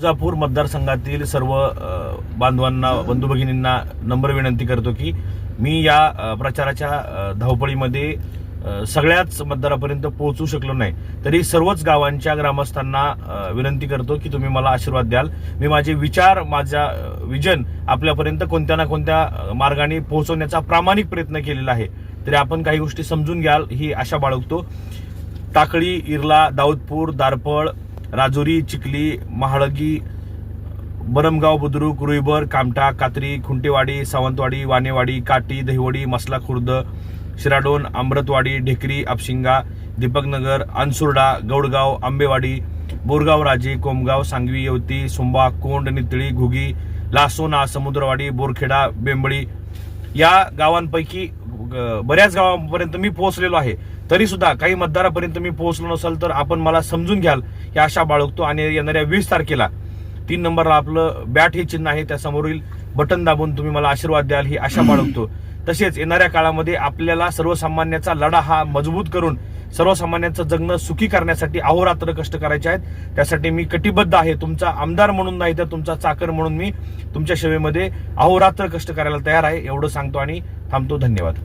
तुळजापूर मतदारसंघातील सर्व बांधवांना, बंधू भगिनींना नम्र विनंती करतो की मी या प्रचाराच्या धावपळीमध्ये सगळ्याच मतदारापर्यंत पोहोचू शकलो नाही, तरी सर्वच गावांच्या ग्रामस्थांना विनंती करतो की तुम्ही मला आशीर्वाद द्याल. मी माझे विचार, माझा विजन आपल्यापर्यंत कोणत्या ना कोणत्या मार्गाने पोहोचवण्याचा प्रामाणिक प्रयत्न केलेला आहे. तरी आपण काही गोष्टी समजून घ्याल ही आशा बाळगतो. टाकळी, इर्ला, दाऊदपूर, दारपळ, राजुरी, चिखली, महाळगी, बरमगाव, बुद्रुक, रुईबर, कामठा, कात्री, खुंटेवाडी, सावंतवाडी, वानेवाडी, काटी, दहिवडी, मसला खुर्द, शिराडोन, अमृतवाडी, ढेकरी, आपशिंगा, दीपकनगर, अनसुर्डा, गौडगाव, आंबेवाडी, बोरगाव राजे, कोमगाव, सांगवी, येवती, सुंबा, कोंड, नितळी, घुगी, लासोना, समुद्रवाडी, बोरखेडा, बेंबळी या गावांपैकी बऱ्याच गावांपर्यंत मी पोहोचलेलो आहे. तरी सुद्धा काही मतदारापर्यंत मी पोहोचलो नसेल तर आपण मला समजून घ्याल ही आशा बाळगतो. आणि येणाऱ्या 20 तारखेला 3 नंबरला आपलं बॅट हे चिन्ह आहे, त्या समोरील बटन दाबून तुम्ही मला आशीर्वाद द्याल ही आशा बाळगतो. तसेच येणाऱ्या काळामध्ये आपल्याला सर्वसामान्याचा लढा हा मजबूत करून सर्वसामान्यांचं जगणं सुखी करण्यासाठी अहोरात्र कष्ट करायचे आहेत. त्यासाठी मी कटिबद्ध आहे. तुमचा आमदार म्हणून नाही तर तुमचा चाकर म्हणून मी तुमच्या सेवेमध्ये अहोरात्र कष्ट करायला तयार आहे. एवढं सांगतो आणि थांबतो. धन्यवाद.